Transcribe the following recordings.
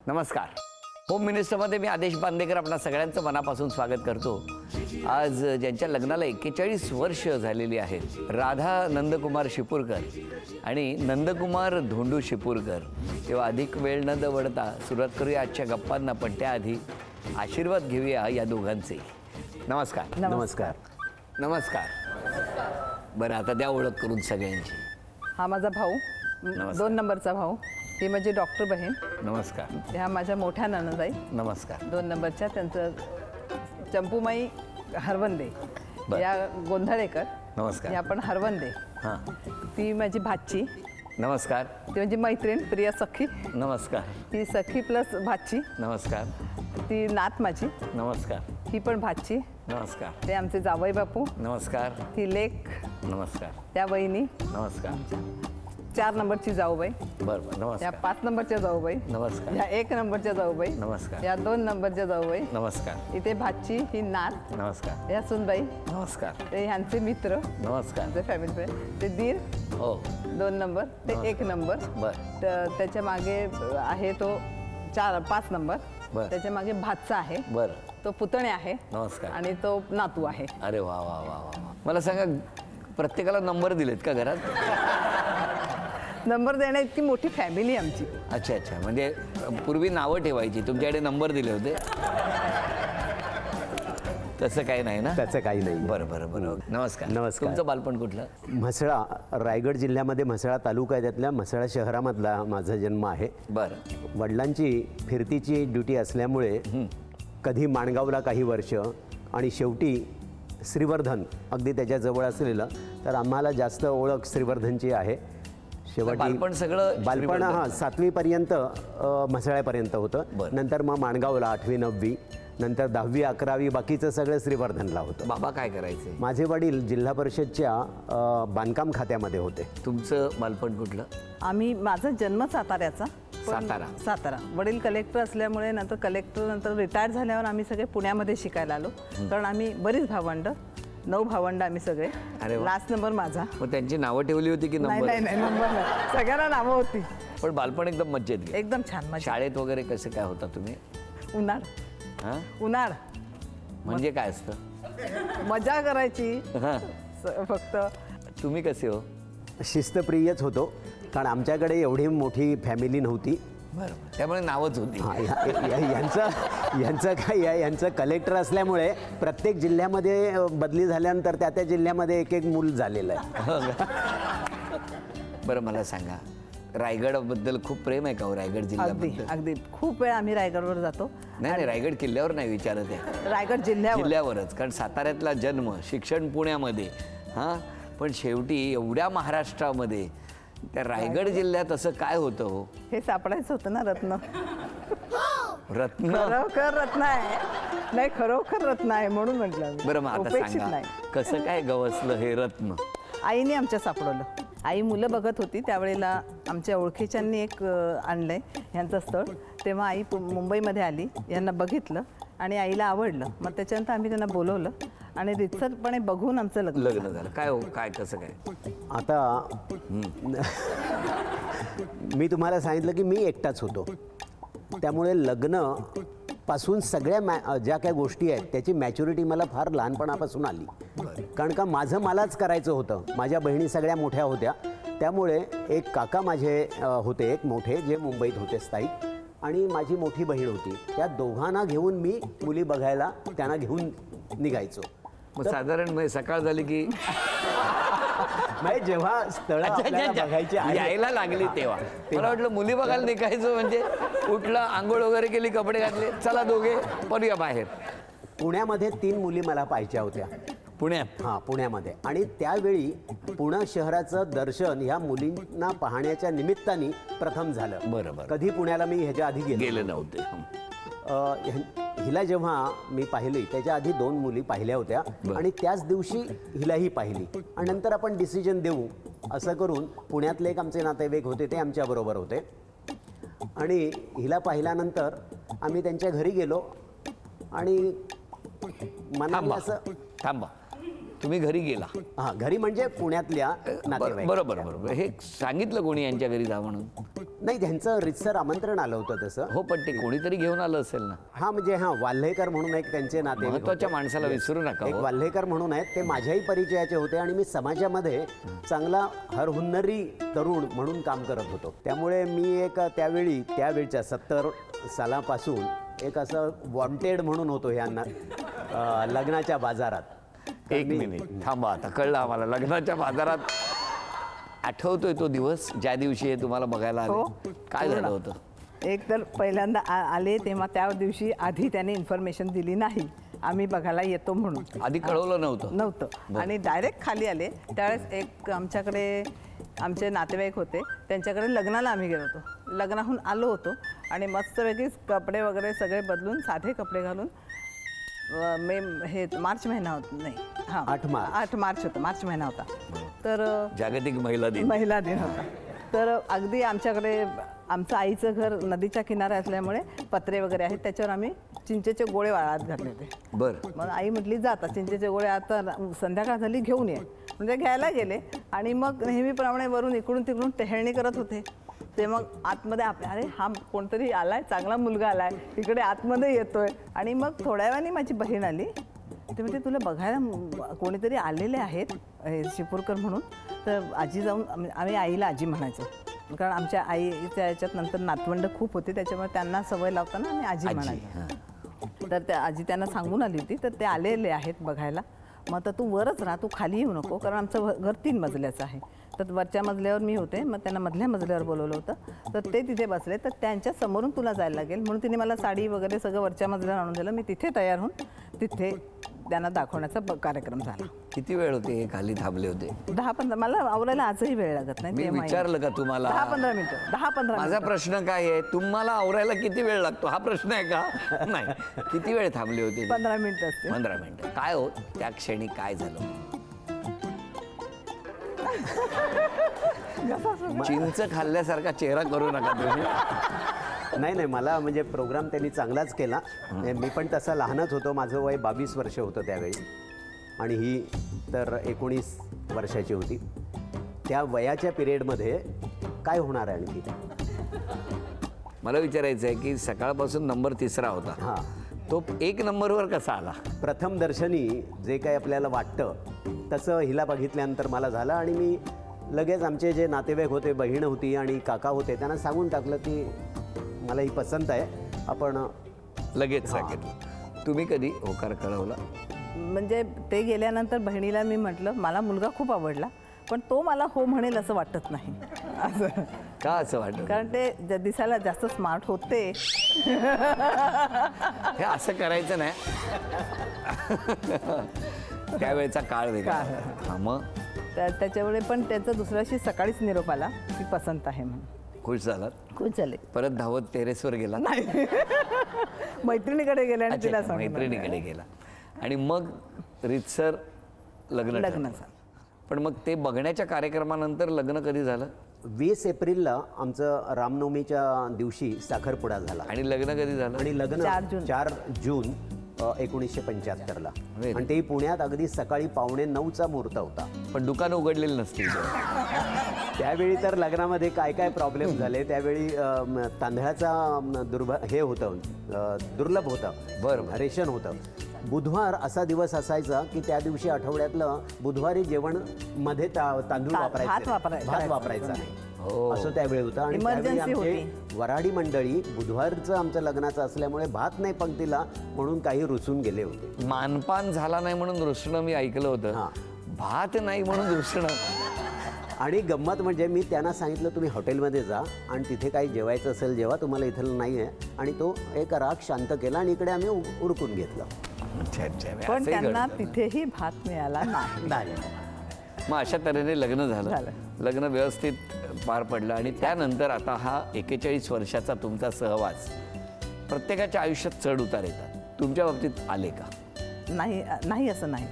नमस्कार. होम मिनिस्टरमध्ये मी आदेश बांदेकर आपणा सगळ्यांचं मनापासून स्वागत करतो. आज ज्यांच्या लग्नाला 41 वर्ष झालेली आहेत, राधा नंदकुमार शिपूरकर आणि नंदकुमार धोंडू शिपूरकर. तेव्हा अधिक वेळ न दवडता सुरुवात करूया आजच्या गप्पांना, पण त्याआधी आशीर्वाद घेऊया या दोघांचे. नमस्कार. नमस्कार. नमस्कार. बरं, आता द्या ओळख करून सगळ्यांची. हा माझा भाऊ, 2 नंबरचा भाऊ. ही माझी डॉक्टर बहीण. नमस्कार. ह्या माझ्या मोठ्या नणंदाई. नमस्कार. 2 नंबरच्या, त्यांचं चंपूमाई हरवंदे. बरं. या गोंधळेकर. नमस्कार. या पण हरवंदे. हां. ती माझी भाची. नमस्कार. ती माझी मैत्रीण प्रिया सखी. नमस्कार. ती सखी प्लस भाची. नमस्कार. ती नात माझी. नमस्कार. ही पण भाची. नमस्कार. ते आमचे जावई बापू. नमस्कार. ती लेक. नमस्कार. त्या वहिनी. नमस्कार. 4 नंबरची जाऊबाई. बरं बरं. या नमस्कार. 5 नंबरच्या जाऊबाई. नमस्कार. या 1 नंबरच्या जाऊबाई. नमस्कार. या 2 नंबरच्या जाऊबाई. नमस्कार. इथे भाची, ही नात. नमस्कार. या सुनबाई. नमस्कार. ते ह्यांचे मित्र, नमस्कार. आमचे फॅमिली फ्रेंड. ते दीर हो. 2 नंबर. ते 1 नंबर. बरं. त्याच्या मागे आहे तो 5 नंबर. बरं. त्याच्या मागे भातचा आहे. बरं. तो पुतणे आहे. नमस्कार. आणि तो नातू आहे. अरे वा वा वा वा. मला सांगा, प्रत्येकाला नंबर दिलेत का घरात? नंबर देण्या इतकी मोठी फॅमिली आमची. अच्छा अच्छा. म्हणजे पूर्वी नावं ठेवायची, तुमच्याकडे नंबर दिले होते? तसं काही नाही ना? त्याचं काही नाही. बरं बरं बरं. नमस्कार. नमस्कार. तुमचं बालपण कुठलं? म्हसळा, रायगड जिल्ह्यामध्ये म्हसळा तालुका आहे, त्यातल्या म्हसळा शहरामधला माझा जन्म आहे. बरं. वडिलांची फिरतीची ड्युटी असल्यामुळे कधी माणगावला काही वर्ष आणि शेवटी श्रीवर्धन अगदी त्याच्याजवळ असलेलं, तर आम्हाला जास्त ओळख श्रीवर्धनची आहे. बालपण सगळं बालपण श्रीवर्धन? 7वीपर्यंत म्हसळ्यापर्यंत होतं. बरं. नंतर मग माणगावला 8वी 9वी, नंतर 10वी 11वी बाकीचं सगळं श्रीवर्धनला होतं. बाबा काय करायचे? माझे वडील जिल्हा परिषदच्या बांधकाम खात्यामध्ये होते. तुमचं बालपण कुठलं? माझा जन्म साताऱ्याचा. सातारा. वडील कलेक्टर असल्यामुळे नंतर नंतर रिटायर झाल्यावर आम्ही सगळे पुण्यामध्ये शिकायला आलो. कारण आम्ही बरीच भावंड, 9 भावंड आम्ही सगळे. अरे वा. लास्ट नंबर माझा. मग त्यांची नावं ठेवली होती की नाही नंबर? नाही नंबर नाही, सगळ्यांना नावं होती. पण बालपण एकदम मज्जेत गेलं. एकदम छान. मजा. शाळेत वगैरे कसं काय होता तुम्ही? उन्हाळ. हां. उन्हाळ म्हणजे काय असतं? मजा करायची हां. फक्त. तुम्ही कसे हो? शिस्तप्रियच होतो, कारण आमच्याकडे एवढी मोठी फॅमिली नव्हती. बरं. त्यामुळे नावच होती. यांचं काय, यांचं कलेक्टर असल्यामुळे प्रत्येक जिल्ह्यामध्ये बदली झाल्यानंतर त्या जिल्ह्यामध्ये एक मुल झालेलं आहे. बरं, मला सांगा, रायगडबद्दल खूप प्रेम आहे का हो? रायगड अगदी जिल्ह्याबद्दल? अगदी खूप वेळ आम्ही रायगडवर जातो. नाही, रायगड किल्ल्यावर नाही विचारत आहे, रायगड जिल्ह्यावरच. कारण साताऱ्यातला जन्म, शिक्षण पुण्यामध्ये, हां, पण शेवटी एवढ्या महाराष्ट्रामध्ये त्या रायगड जिल्ह्यात असं काय होतं हो? हे सापडायचं होतं ना रत्न. रत्न? खरोखर रत्न आहे. नाही, खरोखर रत्न आहे म्हणून म्हटलं. बरं, मग आता उपेक्षित सांगा, नाही. कसं काय गवसलं हे रत्न? आईने आमच्या सापडवलं. आई मुलं बघत होती त्यावेळेला. आमच्या ओळखीच्यांनी एक आणलंय ह्यांचं स्थळ. तेव्हा आई मुंबईमध्ये आली, यांना बघितलं आणि आईला आवडलं. मग त्याच्यानंतर आम्ही त्यांना बोलवलं आणि रितसरपणे बघून आमचं लग्न झालं. काय हो, काय कसं काय? आता मी तुम्हाला सांगितलं की मी एकटाच होतो, त्यामुळे लग्न पासून सगळ्या ज्या काही गोष्टी आहेत त्याची मॅच्युरिटी मला फार लहानपणापासून आली. कारण का मलाच करायचं होतं. माझ्या बहिणी सगळ्या मोठ्या होत्या, त्यामुळे एक काका माझे होते, एक मोठे, जे मुंबईत होते स्थायिक, आणि माझी मोठी बहीण होती. त्या दोघांना घेऊन मी मुली बघायला त्यांना घेऊन निघायचो. मग साधारण म्हणजे सकाळ झाली की म्हणजे जेव्हा स्थळ बघायची यायला लागली तेव्हा मला वाटलं मुली बघायला निघायचं म्हणजे उठलं, आंघोळ वगैरे केली, कपडे घातले, चला दोघे पडूया बाहेर. पुण्यामध्ये 3 मुली मला पाहिजे होत्या. पुण्यात? हां, पुण्यामध्ये. आणि त्यावेळी पुणे शहराचं दर्शन ह्या मुलींना पाहण्याच्या निमित्ताने प्रथम झालं. बरोबर. कधी पुण्याला मी ह्याच्या आधी गेले नव्हते. हिला जेव्हा मी पाहिली त्याच्या आधी 2 मुली पाहिल्या होत्या आणि त्याच दिवशी हिलाही पाहिली. आणि नंतर आपण डिसिजन देऊ असं करून पुण्यातले एक आमचे नातेवाईक होते, ते आमच्याबरोबर होते. आणि हिला पाहिल्यानंतर आम्ही त्यांच्या घरी गेलो आणि मनाला असं. थांबा, तुम्ही घरी गेला? हां, घरी म्हणजे पुण्यातल्या नातेवाईक. बरोबर बरोबर. हे सांगितलं कोणी यांच्या घरी जा म्हणून? नाही, त्यांचं रितसर आमंत्रण आलं होतं तसं. हो, पण ते कोणीतरी घेऊन आलं असेल ना. हा म्हणजे वाल्हेकर म्हणून एक त्यांचे नाते महत्वाच्या माणसाला विसरू नका एक हो. वाल्हेकर म्हणून आहेत, ते माझ्याही परिचयाचे होते आणि मी समाजामध्ये चांगला हरहुन्नरी तरुण म्हणून काम करत होतो. त्यामुळे मी एक त्यावेळच्या 70 सालापासून एक असं वॉन्टेड म्हणून होतो ह्या लग्नाच्या बाजारात. एक मिनिट थांबा, आता कळलं आम्हाला. लग्नाच्या बाजारात आठवतोय तो दिवस ज्या दिवशी हे तुम्हाला बघायला हो, आले? काय झालं होतं? एक तर पहिल्यांदा आले तेव्हा त्या दिवशी आधी त्याने इन्फॉर्मेशन दिली नाही आम्ही बघायला येतो म्हणून. आधी कळवलं नव्हतं. आणि डायरेक्ट खाली आले. त्यावेळेस एक आमच्याकडे आमचे नातेवाईक होते, त्यांच्याकडे लग्नाला आम्ही गेलो होतो. लग्नाहून आलो होतो आणि मस्तपैकी कपडे वगैरे सगळे बदलून साधे कपडे घालून मार्च महिना होता, नाही 8 मार्च होता, मार्च महिना होता. तर जागतिक महिला दिन. महिला दिन होता. तर अगदी आमच्याकडे आमचं आईचं घर नदीच्या किनारे असल्यामुळे पत्रे वगैरे आहेत, त्याच्यावर आम्ही चिंचेचे गोळे वाळत घातले होते. बरं. मग आई म्हटली जाता चिंचेचे गोळे आता संध्याकाळ झाली घेऊन ये, म्हणजे घ्यायला गेले. आणि मग नेहमीप्रमाणे वरून इकडून तिकडून टेहळणी करत होते. ते मग आतमध्ये अरे हा कोणतरी आलाय, चांगला मुलगा आलाय, इकडे आतमध्ये येतोय. आणि मग थोड्या वेळाने माझी बहीण आली. ते म्हणजे तुला बघायला कोणीतरी आलेले आहेत शिपूरकर म्हणून. तर आजी जाऊन आम्ही आईला आजी म्हणायचो, कारण आमच्या आईच्या याच्यात नंतर नातवंड खूप होते, त्याच्यामुळे त्यांना सवय लावताना आम्ही आजी म्हणायचो. तर त्या आजी त्यांना सांगून आली होती, तर ते आलेले आहेत बघायला. मग तर तू वरच राहा, तू खाली येऊ नको, कारण आमचं घर 3 मजल्याचं आहे. तर वरच्या मजल्यावर मी होते, मग त्यांना मधल्या मजल्यावर बोलवलं होतं. तर ते तिथे बसले, तर त्यांच्या समोरून तुला जायला लागेल म्हणून तिने मला साडी वगैरे सगळं वरच्या मजल्यावर आणून दिलं. मी तिथे तयार होऊन तिथे त्यांना दाखवण्याचा कार्यक्रम झाला. किती वेळ होते हे खाली थांबले होते? 10-15. मला आवरायला आजही वेळ लागत नाही. मी ते माहिती. विचारलं का तुम्हाला? 10-15 मिनिटं. 10-15 माझा प्रश्न काय आहे, तुम्हाला आवरायला किती वेळ लागतो हा प्रश्न आहे का? नाही, किती वेळ थांबले होते? 15 मिनिटं असते. 15 मिनिटं. काय हो त्या क्षणी काय झालं? चिंच खाल्ल्यासारखा चेहरा करू नका तुम्ही. नाही, मला म्हणजे प्रोग्राम त्यांनी चांगलाच केला. मी पण तसा लहानच होतो, माझं वय 22 वर्ष होतं त्यावेळी आणि ही तर 19 वर्षाची होती. त्या वयाच्या पिरियडमध्ये काय होणार आहे आणखी? मला विचारायचं आहे की सकाळपासून नंबर 3रा होता. हां, तो 1 नंबरवर कसा आला? प्रथम दर्शनी जे काही आपल्याला वाटतं तसं हिला बघितल्यानंतर मला झालं आणि मी लगेच आमचे जे नातेवाईक होते, बहीण होती आणि काका होते, त्यांना सांगून टाकलं की मला ही पसंत आहे. आपण लगेच सांगितलं. तुम्ही कधी होकार कळवला? म्हणजे ते गेल्यानंतर बहिणीला मी म्हटलं मला मुलगा खूप आवडला, पण तो मला हो म्हणेल असं वाटत नाही. असं का असं वाटलं? कारण ते दिसायला जास्त स्मार्ट होते. हे असं करायचं नाही. त्यावेळेचा काळ वेगळा. हां, मग त्याच्यामुळे पण त्याचा दुसऱ्याशी सकाळीच निरोप आला की पसंत आहे म्हणून. खुश झालात? खुश झाले. परत धावत टेरेसवर गेला? नाही, मैत्रिणीकडे गेले आणि तिला अच्छा, मैत्रिणीकडे गेला आणि मग रितसर लग्न ठरलं. लग्नाचा. पण मग ते बघण्याच्या कार्यक्रमानंतर लग्न कधी झालं? 20 एप्रिलला आमचं रामनवमीच्या दिवशी साखरपुडा झाला आणि लग्न कधी झालं? आणि लग्न 4 जून 1975ला. आणि तेही पुण्यात अगदी सकाळी 8:45चा मुहूर्त होता. पण दुकान उघडलेली नसतील. त्यावेळी तर लग्नामध्ये काय काय प्रॉब्लेम झाले. त्यावेळी तांदळाचा दुर्लभ होतं. बरं. रेशन होतं. बुधवार असा दिवस असायचा की त्या दिवशी आठवड्यातलं बुधवारी जेवण मध्ये तांदूळ भात वापरायचा नाही असं त्यावेळी होतं. आणि त्यावेळी आमचे वऱ्हाडी मंडळी बुधवारचं आमचं लग्नाचं असल्यामुळे भात नाही पंक्तीला म्हणून काही रुसून गेले होते. मानपान झाला नाही म्हणून रुसणं मी ऐकलं होतं. भात नाही म्हणून रुसणं. आणि गंमत म्हणजे मी त्यांना सांगितलं तुम्ही हॉटेलमध्ये जा आणि तिथे काही जेवायचं असेल जेव्हा, तुम्हाला इथलं नाही आहे. आणि तो एक राग शांत केला आणि इकडे आम्ही उरकून घेतलं. पण त्यांना तिथेही भात मिळाला नाही. मग अशा तऱ्हेने लग्न झालं. लग्न व्यवस्थित पार पडलं आणि त्यानंतर आता हा 41 वर्षाचा तुमचा सहवास प्रत्येकाच्या आयुष्यात चढ उतार येतात. तुमच्या बाबतीत आले का? नाही असं नाही.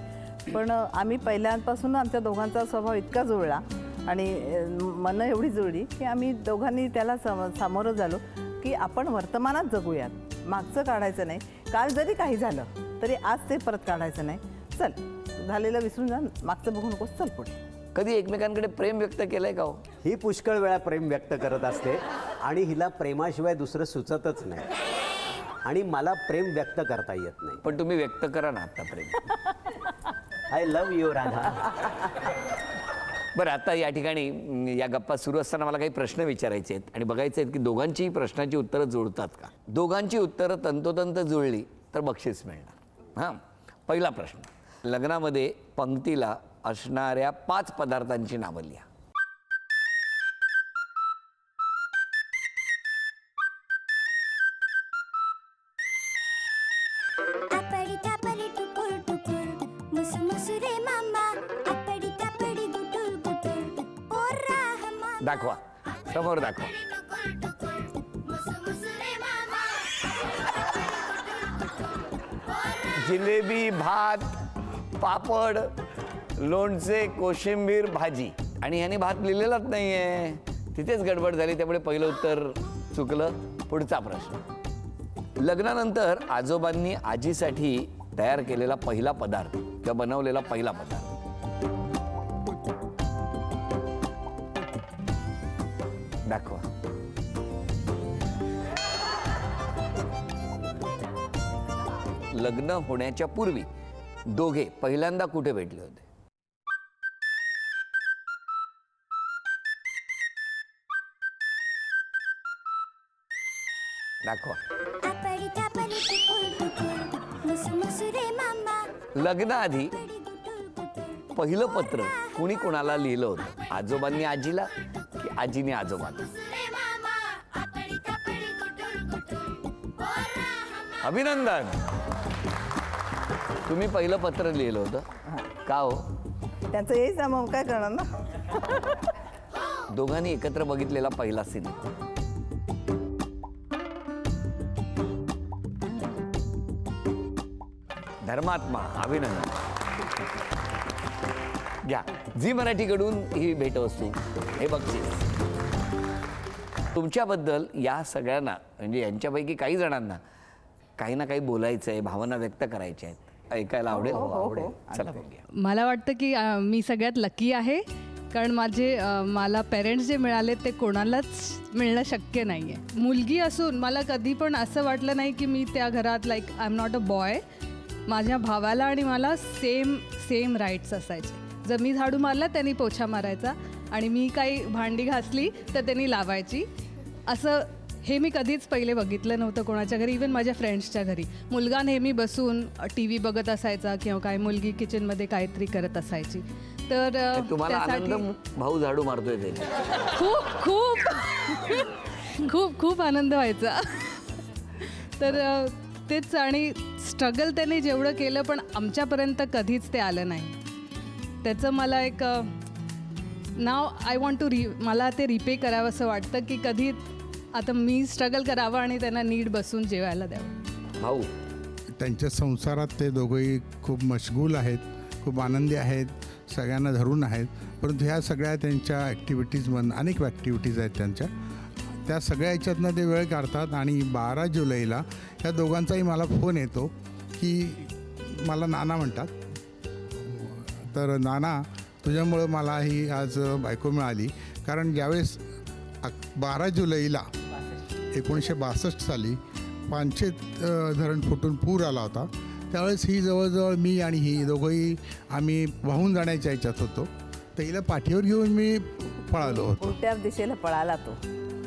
पण आम्ही पहिल्यापासून आमच्या दोघांचा स्वभाव इतका जुळला आणि मनं एवढी जुळली की आम्ही दोघांनी त्याला सामोरं झालो की आपण वर्तमानात जगूयात, मागचं काढायचं नाही. काल जरी काही झालं तरी आज ते परत काढायचं नाही. चल झालेलं विसरून जा, मागचं बघू नकोस, चल पुढे. कधी एकमेकांकडे प्रेम व्यक्त केलंय का हो? ही पुष्कळ वेळा प्रेम व्यक्त करत असते आणि हिला प्रेमाशिवाय दुसरं सुचतच नाही आणि मला प्रेम व्यक्त करता येत नाही. पण तुम्ही व्यक्त करा ना आता प्रेम. I love you Radha. बरं, आता या ठिकाणी या गप्पा सुरू असताना मला काही प्रश्न विचारायचे आहेत आणि बघायचे आहेत की दोघांचीही प्रश्नांची उत्तरं जुळतात का. दोघांची उत्तरं तंतोतंत जुळली तर बक्षीस मिळणार. हां, पहिला प्रश्न. लग्नामध्ये पंक्तीला असणाऱ्या 5 पदार्थांची नावं लिहा. अपडी तापडी टुकुर टुकुर मुसु मुसु रे मामा अपडी तापडी गुटुर गुटुर ओरा हमा दाखवा, समोर दाखवा. टुकुर टुकुर मुसु मुसु रे मामा जिलेबी, भात, पापड, लोणचे, कोशिंबीर, भाजी. आणि ह्याने भात लिहिलेलाच नाही आहे, तिथेच गडबड झाली, त्यामुळे पहिलं उत्तर चुकलं. पुढचा प्रश्न. लग्नानंतर आजोबांनी आजीसाठी तयार केलेला पहिला पदार्थ किंवा बनवलेला पहिला पदार्थ. दाखवा. लग्न होण्याच्या पूर्वी दोघे पहिल्यांदा कुठे भेटले होते? दाखवा. अपडी तापडी टुकुर टुकुर मुसु मुसु रे मामा लग्नाआधी अपडी गुटुर गुटुर पहिलं पत्र कुणी कुणाला लिहिलं होतं? आजोबांनी आजीला की आजीने आजोबांना? रे मामा अपडी तापडी गुटुर गुटुर ओरा हमा अभिनंदन. तुम्ही पहिलं पत्र लिहिलं होतं का हो? त्यांचं येईच ना, मग काय करणार ना. दोघांनी एकत्र बघितलेला पहिला सिनेमा. धर्मात्मा. अभिनंदन. घ्या, झी मराठीकडून ही भेटवस्तू, हे बक्षीस. तुमच्याबद्दल या सगळ्यांना, म्हणजे यांच्यापैकी काही जणांना काही ना काही बोलायचं आहे, भावना व्यक्त करायच्या आहेत. ऐकायला आवडेल? आवडेल. चला बघूया. मला वाटतं की मी सगळ्यात लकी आहे, कारण मला पेरेंट्स जे मिळाले ते कोणालाच मिळणं शक्य नाही आहे. मुलगी असून मला कधी पण असं वाटलं नाही की मी त्या घरात like I am not a boy. माझ्या भावाला आणि मला सेम राईट्स असायचे. जर मी झाडू मारला त्यांनी पोछा मारायचा आणि मी काही भांडी घासली तर त्यांनी लावायची. असं हे मी कधीच पहिले बघितलं नव्हतं कोणाच्या घरी, इवन माझ्या फ्रेंड्सच्या घरी. मुलगा नेहमी बसून टी व्ही बघत असायचा किंवा काय, मुलगी किचनमध्ये काहीतरी करत असायची. तर तुम्हाला त्यासाठी आनंद भाऊ झाडू मारतोय ते? खूप खूप खूप खूप आनंद व्हायचा. तर तेच, आणि स्ट्रगल त्याने जेवढं केलं पण आमच्यापर्यंत कधीच ते आलं नाही. त्याचं मला एक नाव आय वॉन्ट टू मला ते रिपे करावं असं वाटतं की कधी आता मी स्ट्रगल करावं आणि त्यांना नीट बसून जेवायला द्यावं. भाऊ, त्यांच्या संसारात ते दोघंही खूप मशगूल आहेत, खूप आनंदी आहेत, सगळ्यांना धरून आहेत. परंतु ह्या सगळ्या त्यांच्या ॲक्टिव्हिटीजमधून, अनेक ॲक्टिव्हिटीज आहेत त्यांच्या, त्या सगळ्या ह्याच्यातनं ते वेळ काढतात. आणि 12 जुलैला ह्या दोघांचाही मला फोन येतो की मला नाना म्हणतात. तर नाना, तुझ्यामुळं मला ही आज बायको मिळाली. कारण ज्यावेळेस 12 जुलैला 1962 साली पानशेत धरण फुटून पूर आला होता, त्यावेळेस ही जवळजवळ मी आणि ही दोघंही आम्ही वाहून जाण्याच्या ह्याच्यात होतो. तर हिला पाठीवर घेऊन मी पळालो होतो. उलट्या दिशेला पळाला तो.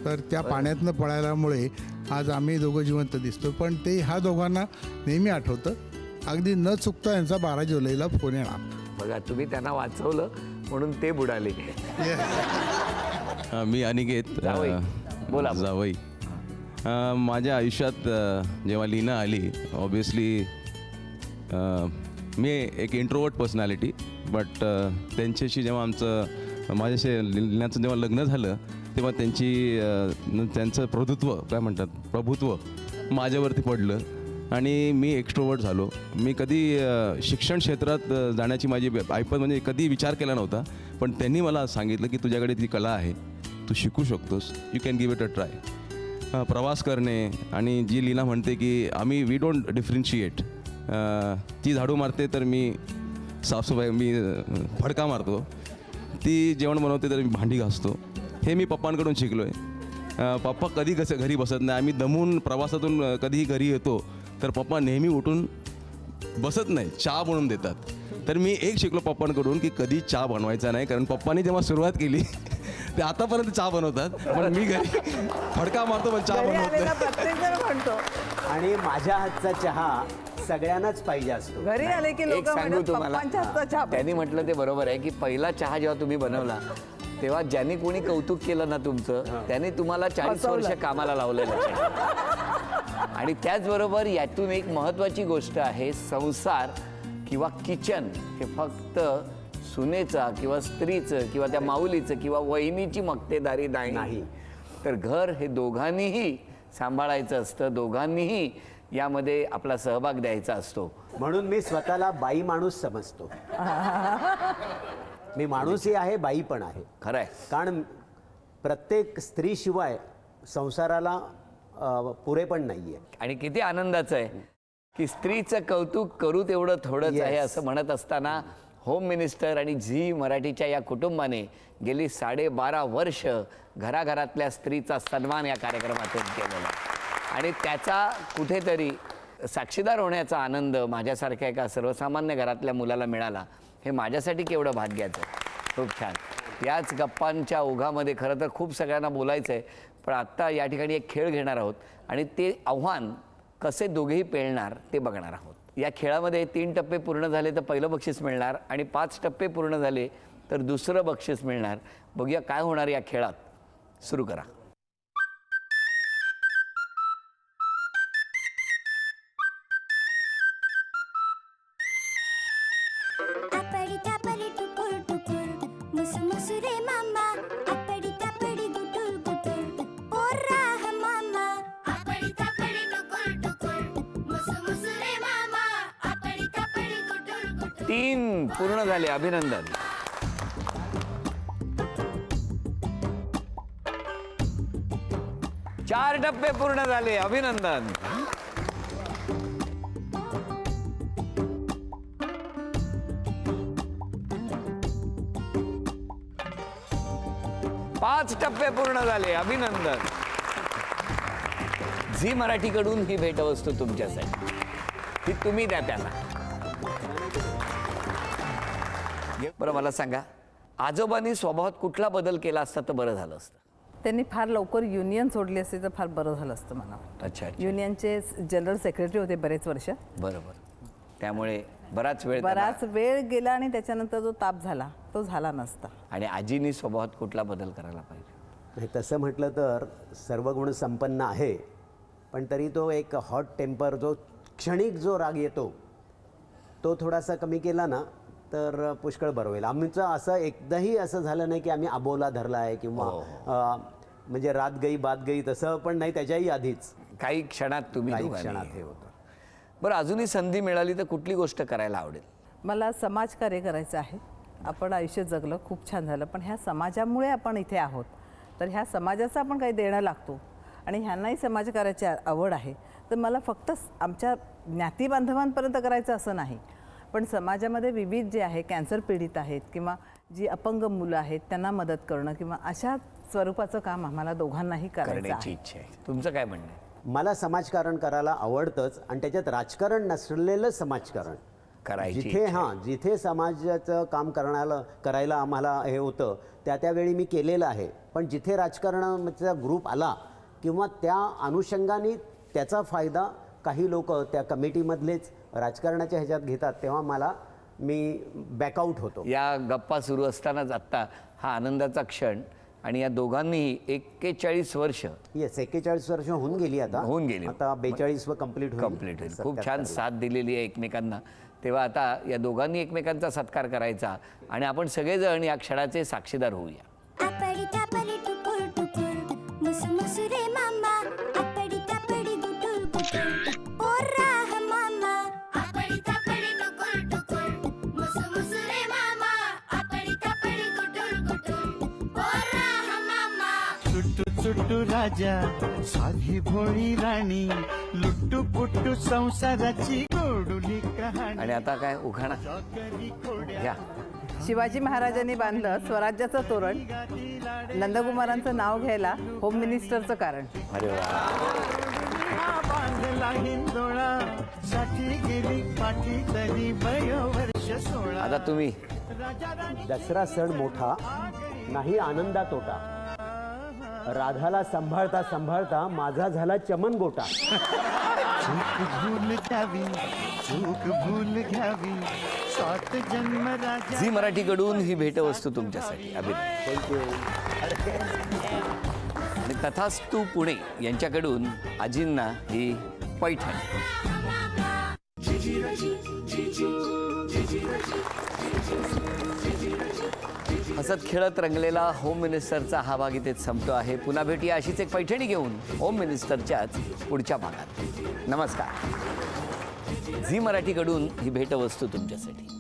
तर त्या पाण्यातनं पळाल्यामुळे आज आम्ही दोघं जिवंत दिसतो. पण ते ह्या दोघांना नेहमी आठवतं. अगदी न चुकता यांचा 12 जुलैला फोन येणार. बघा, तुम्ही त्यांना वाचवलं म्हणून ते बुडाले. मी अनिकेत. जावई. बोला. जावई. माझ्या आयुष्यात जेव्हा लीना आली, ऑब्वियसली मी एक इंट्रोवर्ट पर्सनॅलिटी, बट त्यांच्याशी जेव्हा माझ्याशी लीनाचं जेव्हा लग्न झालं तेव्हा त्यांचं प्रभुत्व माझ्यावरती पडलं आणि मी एक्स्ट्रोवर्ट झालो. मी कधी शिक्षण क्षेत्रात जाण्याची माझी ऐपत म्हणजे कधी विचार केला नव्हता, पण त्यांनी मला सांगितलं की तुझ्याकडे ती कला आहे, तू शिकू शकतोस, you can give it a try. प्रवास करणे, आणि जी लीना म्हणते की वी डोंट डिफरेन्शिएट. ती झाडू मारते तर मी साफसफाई, मी फडका मारतो. ती जेवण बनवते तर मी भांडी घासतो. हे मी पप्पांकडून शिकलो आहे. पप्पा कधी कसं घरी बसत नाही. आम्ही दमून प्रवासातून कधीही घरी येतो तर पप्पा नेहमी उठून बसत नाही, चहा बनवून देतात. तर मी एक शिकलो पप्पांकडून की कधी चहा बनवायचा नाही, कारण पप्पांनी जेव्हा सुरुवात केली ते आतापर्यंत चहा बनवतात, पण मी घरी फडका मारतो पण चहा घरी बनवत आलेला नाही. प्रत्येकजण म्हणतो. आणि माझ्या हातचा चहा सगळ्यांनाच पाहिजे असतो. घरी आले की एक लोक सांगू म्हणतात तुम्हाला, पप्पांच्या हातचा चहा त्यांनी म्हटलं ते बरोबर आहे की पहिला चहा जेव्हा तुम्ही बनवला तेव्हा ज्यांनी कोणी कौतुक केलं ना तुमचं, त्याने तुम्हाला 40 वर्ष फसवलं. कामाला लावलेलं आहे. आणि त्याचबरोबर यातून एक महत्त्वाची गोष्ट आहे, संसार किंवा किचन हे फक्त सुनेचा किंवा स्त्रीचं किंवा त्या माऊलीचं किंवा वहिनीची मक्तेदारी नाही, तर घर हे दोघांनीही सांभाळायचं असतं, दोघांनीही यामध्ये आपला सहभाग द्यायचा असतो. म्हणून मी स्वतःला बाई माणूस समजतो. मी माणूसही आहे, बाई पण आहे. खरंय. कारण प्रत्येक स्त्रीशिवाय संसाराला पुरे पण नाही आहे. आणि किती आनंदाचं आहे की स्त्रीचं कौतुक करू तेवढं थोडंच आहे असं म्हणत असताना होम मिनिस्टर आणि झी मराठीच्या या कुटुंबाने गेली 12.5 वर्ष घराघरातल्या स्त्रीचा सन्मान या कार्यक्रमातून केलेला आहे. आणि त्याचा कुठेतरी साक्षीदार होण्याचा आनंद माझ्यासारख्या एका सर्वसामान्य घरातल्या मुलाला मिळाला, हे माझ्यासाठी केवढं भाग्याचं. खूप छान. याच गप्पांच्या ओघामध्ये खरं तर खूप सगळ्यांना बोलायचं आहे, पण आत्ता या ठिकाणी एक खेळ घेणार आहोत आणि ते आव्हान कसे दोघेही पेलणार ते बघणार आहोत. या खेळामध्ये 3 टप्पे पूर्ण झाले तर पहिलं बक्षीस मिळणार आणि 5 टप्पे पूर्ण झाले तर दुसरं बक्षीस मिळणार. बघूया काय होणार या खेळात. सुरू करा. आपडी तापडी टुकुर टुकुर मुसमुसु रे मामा आपडी तापडी गुटुर गुटुर ओरा ह मामा आपडी तापडी टुकुर टुकुर मुसमुसु रे मामा आपडी तापडी गुटुर गुटुर. 3 पूर्ण झाले, अभिनंदन. चार टप्पे पूर्ण झाले, अभिनंदन. 5 टप्पे पूर्ण झाले, अभिनंदन. झी मराठीकडून ही भेटवस्तू तुमच्यासाठी, ही तुम्ही द्या त्यांना. बरं मला सांगा, आजोबांनी स्वभावात कुठला बदल केला असता तर बरं झालं असतं? त्यांनी फार लवकर युनियन सोडली असती तर फार बरं झालं असतं मला. अच्छा. युनियनचे जनरल सेक्रेटरी होते बरेच वर्ष. बरोबर. त्यामुळे बराच वेळ बराच वेळ गेला आणि त्याच्यानंतर जो ताप झाला तो झाला नसता. आणि आजीनी स्वभावात कुठला बदल करायला पाहिजे? नाही, तसं म्हटलं तर सर्व गुण संपन्न आहे, पण तरी तो एक हॉट टेम्पर, जो क्षणिक जो राग येतो तो थोडासा कमी केला ना तर पुष्कळ बरं होईल. आमचं असं एकदाही असं झालं नाही की आम्ही आबोला धरला आहे किंवा म्हणजे रात गई बात गई तसं पण नाही. त्याच्याही आधीच काही क्षणात तुम्ही काही दोघांनी. क्षणात हे होतं. बरं, अजूनही संधी मिळाली तर कुठली गोष्ट करायला आवडेल? मला समाजकार्य करायचं आहे. आपण आयुष्य जगलं, खूप छान झालं, पण ह्या समाजामुळे आपण इथे आहोत, तर ह्या समाजाचं आपण काही देणं लागतो आणि ह्यांनाही समाजकार्याची आवड आहे. तर मला फक्त आमच्या ज्ञातीबांधवांपर्यंत करायचं असं नाही, पण समाजामध्ये विविध जे आहे, कॅन्सर पीडित आहेत किंवा जी अपंग मुलं आहेत त्यांना मदत करणं किंवा अशा स्वरूपाचं काम आम्हाला दोघांनाही करायचं करण्याची आहे. इच्छा आहे. तुमचं काय म्हणणं आहे? मला समाजकारण करायला आवडतंच आणि त्याच्यात राजकारण नसलेलं समाजकारण करायची जिथे इच्छा जिथे समाजाचं काम करायला आम्हाला हे होतं त्यावेळी मी केलेलं आहे. पण जिथे राजकारणाचा ग्रुप आला किंवा त्या अनुषंगाने त्याचा फायदा काही लोक त्या कमिटीमधलेच राजकारणाच्या ह्याच्यात घेतात तेव्हा मी बॅकआउट होतो. या गप्पा सुरू असतानाच आत्ता हा आनंदाचा क्षण आणि या दोघांनीही 41 वर्ष 41 वर्ष होऊन गेली आता 42 कंप्लीट होईल. खूप छान साथ दिलेली आहे एकमेकांना. तेव्हा आता या दोघांनी एकमेकांचा सत्कार करायचा आणि आपण सगळेजण या क्षणाचे साक्षीदार होऊया. आपडी तापडी टुकुर टुकुर मुसमुसु रे मामा आपडी तापडी गुटुर गुटुर ओरा ह मामा आपडी तापडी टुकुर टुकुर मुसमुसु रे मामा आपडी तापडी गुटुर गुटुर ओरा ह मामा. चुट्टू चुट्टू राजा साधी भोळी राणी लुट्टू पुट्टू संसाराची आणि आता काय उखाणा घ्या. शिवाजी महाराजांनी बांधलं स्वराज्याचं तोरण, नंदकुमारांचं नाव घ्यायला होम मिनिस्टरचं कारण. अरे वा. आता तुम्ही. दसरा सण मोठा नाही आनंदा तोटा, राधाला सांभाळता सांभाळता माझा झाला चमन गोटा. भूल घ्यावी चूक भूल घ्यावी 7 जन्म राजा. झी मराठीकडून ही भेटवस्तू तुमच्यासाठी अभिनय. आणि तथास्तु पुणे यांच्याकडून आजींना ही पैठण. हसत खेळत रंगलेला होम मिनिस्टरचा हा भाग इथेच संपतो आहे. पुन्हा भेटूया अशीच एक पैठणी घेऊन होम मिनिस्टरच्याच पुढच्या भागात. नमस्कार. झी मराठीकडून ही भेटवस्तू तुमच्यासाठी.